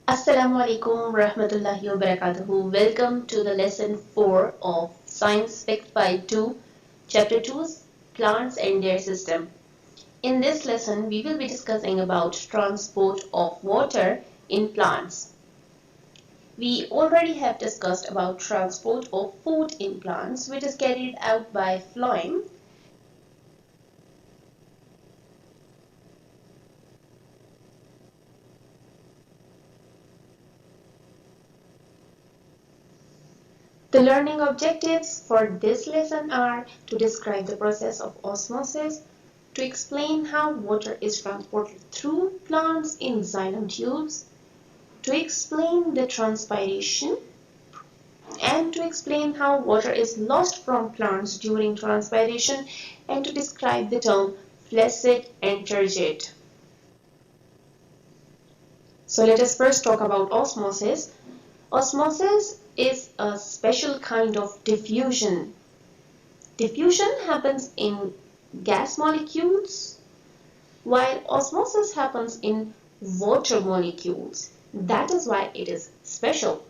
Assalamu alaikum rahmatullahi wa barakatuhu. Welcome to the lesson 4 of Science Fact by 2, Chapter 2, Plants and Their System. In this lesson, we will be discussing about transport of water in plants. We already have discussed about transport of food in plants, which is carried out by phloem. The learning objectives for this lesson are to describe the process of osmosis, to explain how water is transported through plants in xylem tubes, to explain the transpiration, and to explain how water is lost from plants during transpiration, and to describe the term flaccid and turgid. So let us first talk about osmosis. Osmosis is a special kind of diffusion. Diffusion happens in gas molecules, while osmosis happens in water molecules. That is why it is special.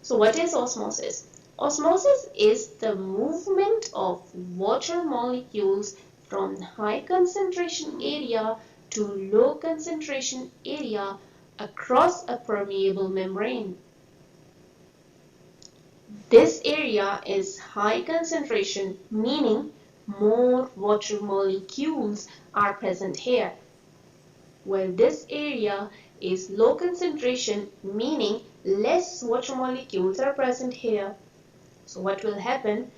So what is osmosis? Osmosis is the movement of water molecules from high concentration area to low concentration area across a permeable membrane. This area is high concentration, meaning more water molecules are present here, while this area is low concentration, meaning less water molecules are present here. So what will happen?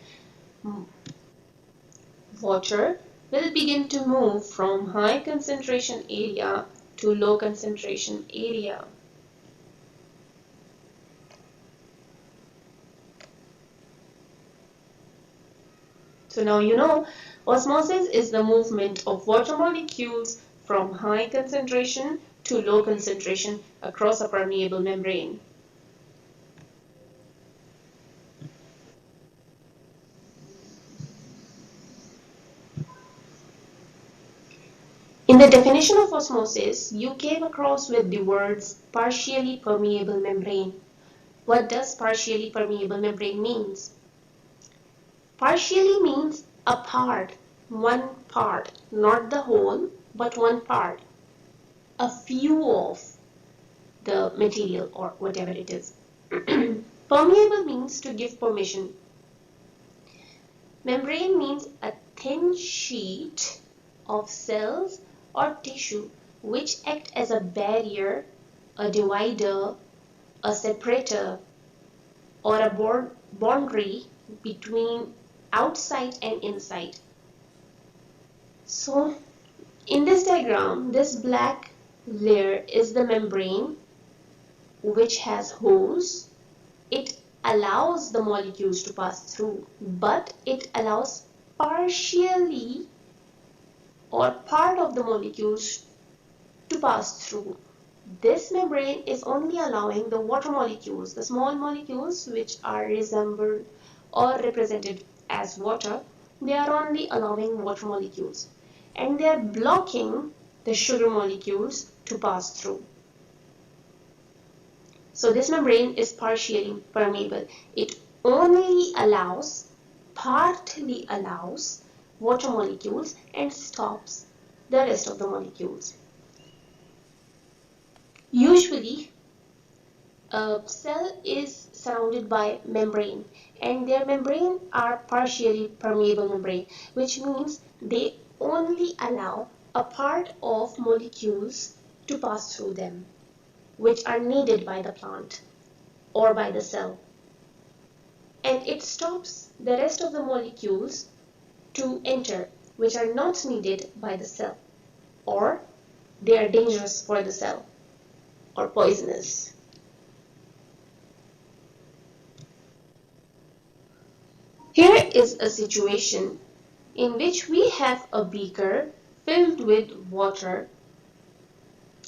Water will begin to move from high concentration area to low concentration area. So now you know, osmosis is the movement of water molecules from high concentration to low concentration across a permeable membrane. In the definition of osmosis, you came across with the words partially permeable membrane. What does partially permeable membrane means? Partially means a part, one part, not the whole, but one part, a few of the material or whatever it is. Permeable means to give permission. Membrane means a thin sheet of cells or tissue which act as a barrier, a divider, a separator, or a boundary between outside and inside. So in this diagram, this black layer is the membrane which has holes. It allows the molecules to pass through, but it allows partially or part of the molecules to pass through. This membrane is only allowing the water molecules, the small molecules which are resembled or represented as water. They are only allowing water molecules, and they are blocking the sugar molecules to pass through. So this membrane is partially permeable. It only allows, partly allows water molecules and stops the rest of the molecules. Usually, a cell is surrounded by membrane, and their membrane are partially permeable membrane, which means they only allow a part of molecules to pass through them, which are needed by the plant or by the cell, and it stops the rest of the molecules to enter, which are not needed by the cell, or they are dangerous for the cell or poisonous. Here is a situation in which we have a beaker filled with water,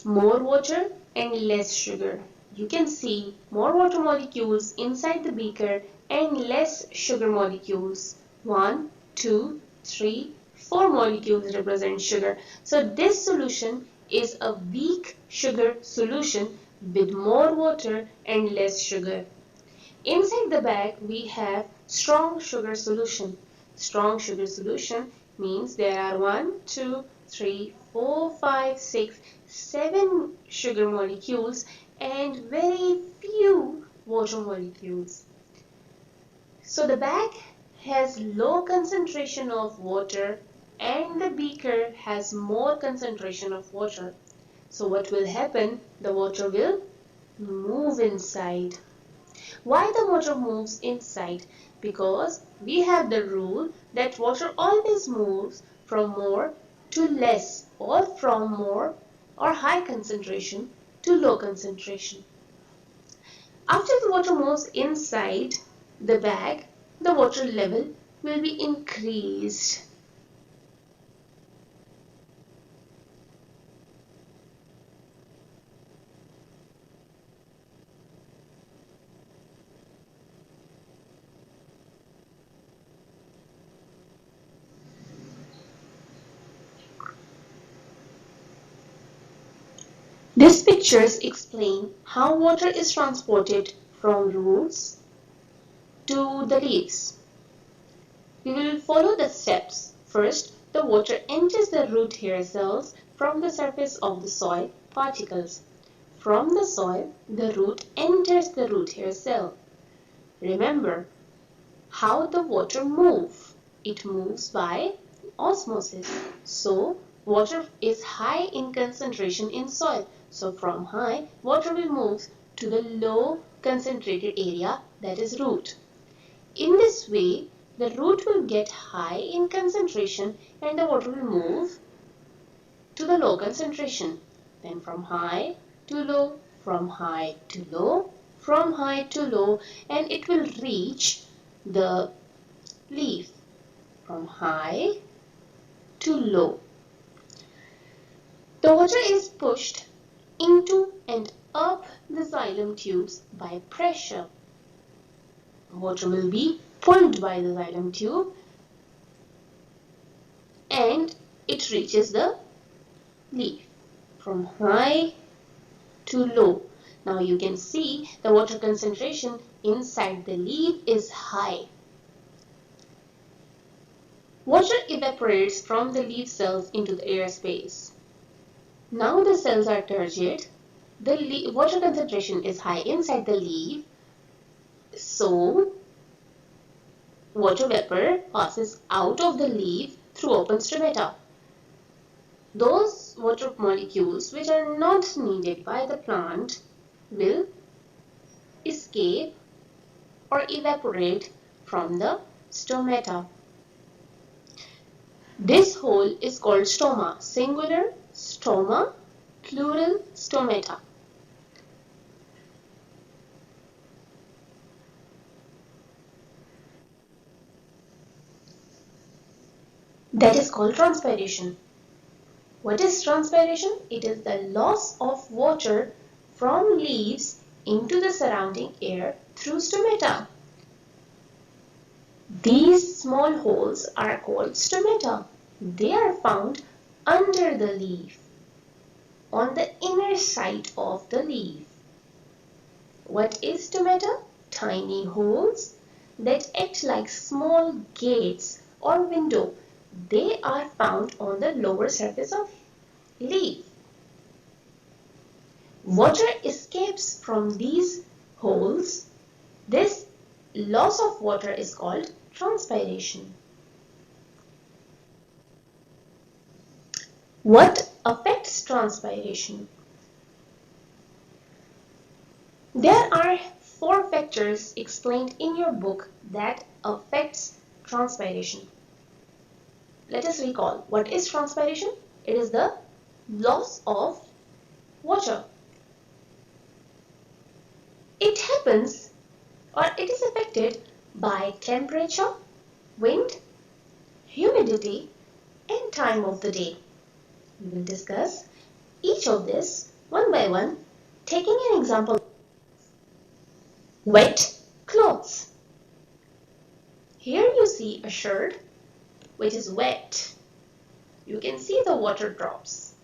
more water and less sugar. You can see more water molecules inside the beaker and less sugar molecules. 1, 2, 3, 4 molecules represent sugar. So this solution is a weak sugar solution with more water and less sugar. Inside the bag, we have strong sugar solution. Strong sugar solution means there are 1, 2, 3, 4, 5, 6, 7 sugar molecules and very few water molecules. So the bag has low concentration of water and the beaker has more concentration of water. So what will happen? The water will move inside. Why the water moves inside? Because we have the rule that water always moves from more to less or from more or high concentration to low concentration. After the water moves inside the bag, the water level will be increased. These pictures explain how water is transported from roots to the leaves. We will follow the steps. First, the water enters the root hair cells from the surface of the soil particles. From the soil, the root enters the root hair cell. Remember how the water moves. It moves by osmosis. So, water is high in concentration in soil. So, from high, water will move to the low concentrated area, that is root. In this way, the root will get high in concentration and the water will move to the low concentration. Then from high to low, from high to low, from high to low, and it will reach the leaf from high to low. The water is pushed into and up the xylem tubes by pressure. Water will be pulled by the xylem tube and it reaches the leaf from high to low. Now you can see the water concentration inside the leaf is high. Water evaporates from the leaf cells into the air space. Now the cells are turgid. The water concentration is high inside the leaf. So water vapor passes out of the leaf through open stomata. Those water molecules which are not needed by the plant will escape or evaporate from the stomata. This hole is called stoma, singular stoma, plural stomata. That is called transpiration. What is transpiration? It is the loss of water from leaves into the surrounding air through stomata. These small holes are called stomata. They are found under the leaf, on the inner side of the leaf. What is stomata? Tiny holes that act like small gates or window. They are found on the lower surface of leaf. Water escapes from these holes. This loss of water is called transpiration. What affects transpiration? There are 4 factors explained in your book that affects transpiration. Let us recall. What is transpiration? It is the loss of water. It happens or it is affected by temperature, wind, humidity, and time of the day. We will discuss each of this one by one, taking an example. Wet clothes. Here you see a shirt which is wet. You can see the water drops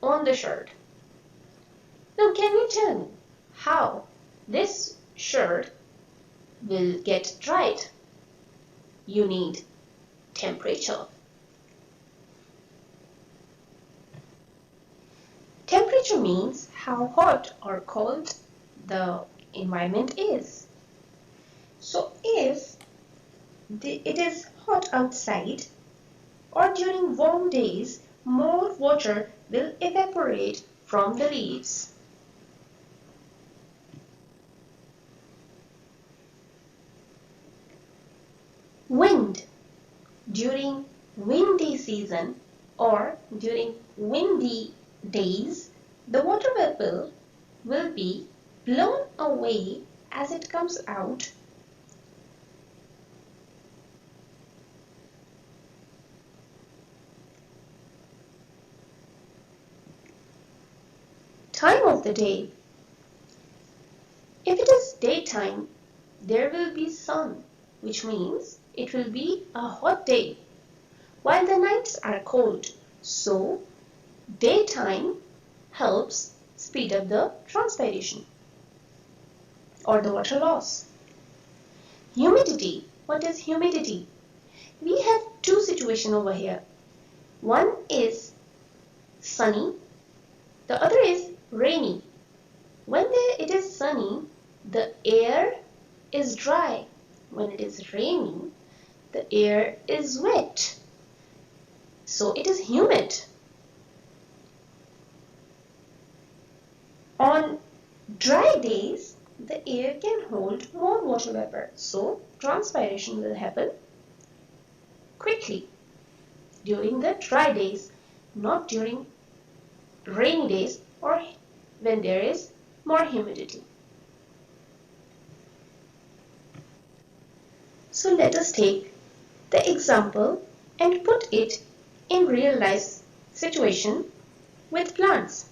on the shirt. Now can you tell me how this shirt will get dried? You need temperature. Temperature means how hot or cold the environment is. So if it is hot outside or during warm days, more water will evaporate from the leaves. Wind. During windy season or during windy days, the water vapor will be blown away as it comes out. Time of the day. If it is daytime, there will be sun, which means it will be a hot day, while the nights are cold. So, daytime helps speed up the transpiration or the water loss. Humidity. What is humidity? We have two situations over here. One is sunny, the other is rainy. When it is sunny, the air is dry. When it is rainy, the air is wet. So it is humid. On dry days, the air can hold more water vapor, so transpiration will happen quickly during the dry days, not during rainy days or when there is more humidity. So let us take the example and put it in real life situation with plants.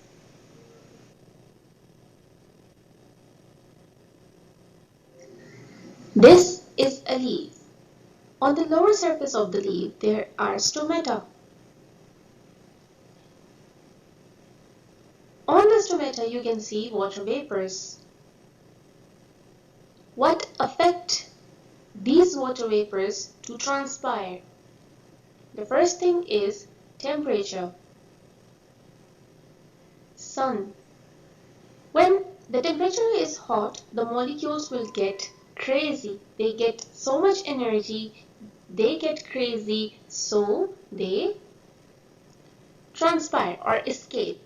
This is a leaf. On the lower surface of the leaf, there are stomata. On the stomata, you can see water vapors. What affect these water vapors to transpire? The first thing is temperature. Sun. When the temperature is hot, the molecules will get crazy. They get so much energy, they get crazy, so they transpire or escape.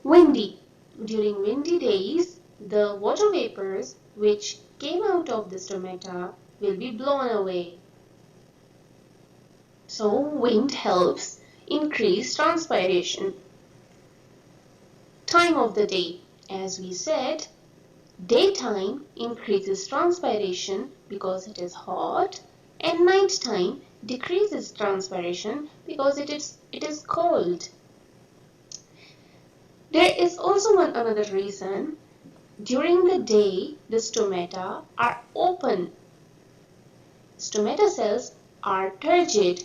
Windy. During windy days, the water vapors which came out of the stomata will be blown away. So wind helps increase transpiration. Time of the day. As we said, daytime increases transpiration because it is hot, and nighttime decreases transpiration because it is cold. There is also another reason. During the day, the stomata are open. Stomata cells are turgid.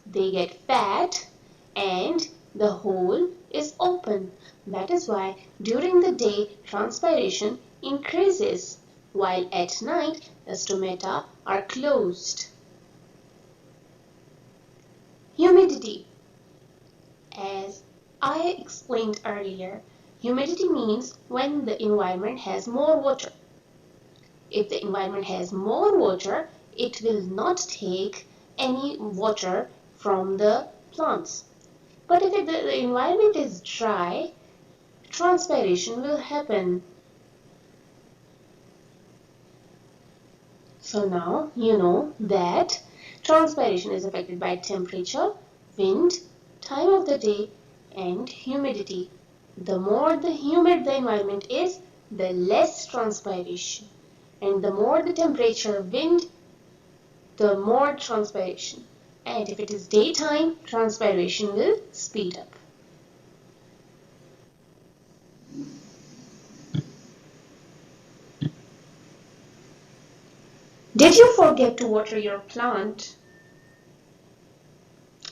They get fat and the hole is open. That is why during the day transpiration increases, while at night the stomata are closed. Humidity. As I explained earlier, humidity means when the environment has more water. If the environment has more water, it will not take any water from the plants. But if the environment is dry, transpiration will happen. So now you know that transpiration is affected by temperature, wind, time of the day, and humidity. The more the humid the environment is, the less transpiration. And the more the temperature, wind, the more transpiration. And if it is daytime, transpiration will speed up. Did you forget to water your plant?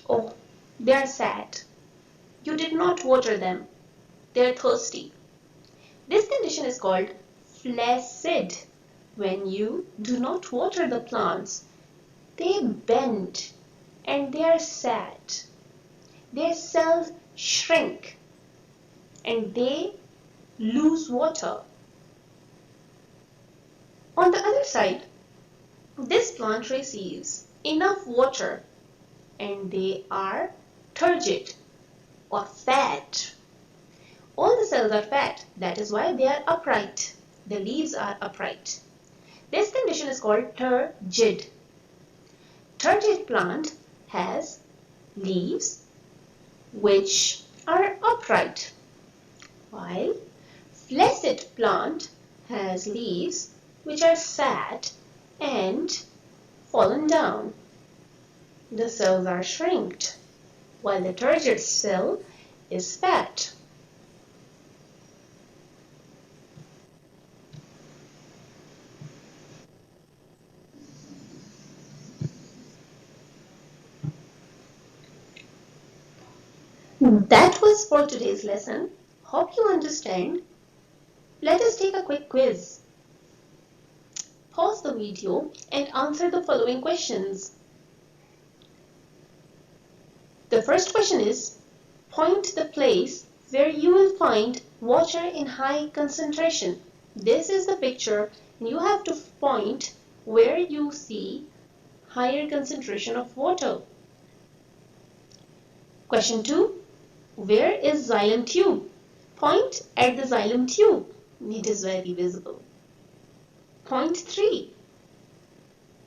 Oh, they are sad. You did not water them. They're thirsty. This condition is called flaccid. When you do not water the plants, they bend and they are sad. Their cells shrink and they lose water. On the other side, this plant receives enough water and they are turgid or fat. All the cells are fat, that is why they are upright. The leaves are upright. This condition is called turgid. Turgid plant has leaves which are upright, while flaccid plant has leaves which are fat and fallen down. The cells are shrinked, while the turgid cell is fat. That was for today's lesson. Hope you understand. Let us take a quick quiz. Pause the video and answer the following questions. The first question is, point the place where you will find water in high concentration. This is the picture and you have to point where you see higher concentration of water. Question 2. Where is xylem tube? Point at the xylem tube. It is very visible. Point 3.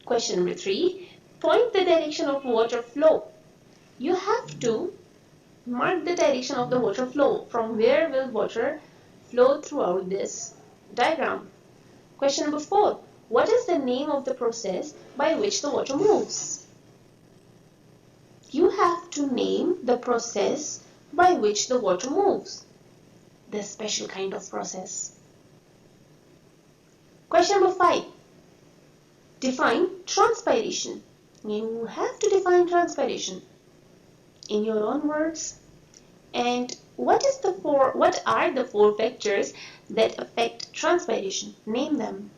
Question number 3. Point the direction of water flow. You have to mark the direction of the water flow. From where will water flow throughout this diagram? Question number 4. What is the name of the process by which the water moves? You have to name the process by which the water moves. The special kind of process. Question number 5. Define transpiration. You have to define transpiration in your own words. And what are the four factors that affect transpiration? Name them.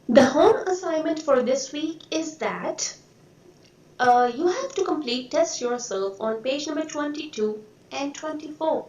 The home assignment for this week is that you have to complete test yourself on page number 22 and 24.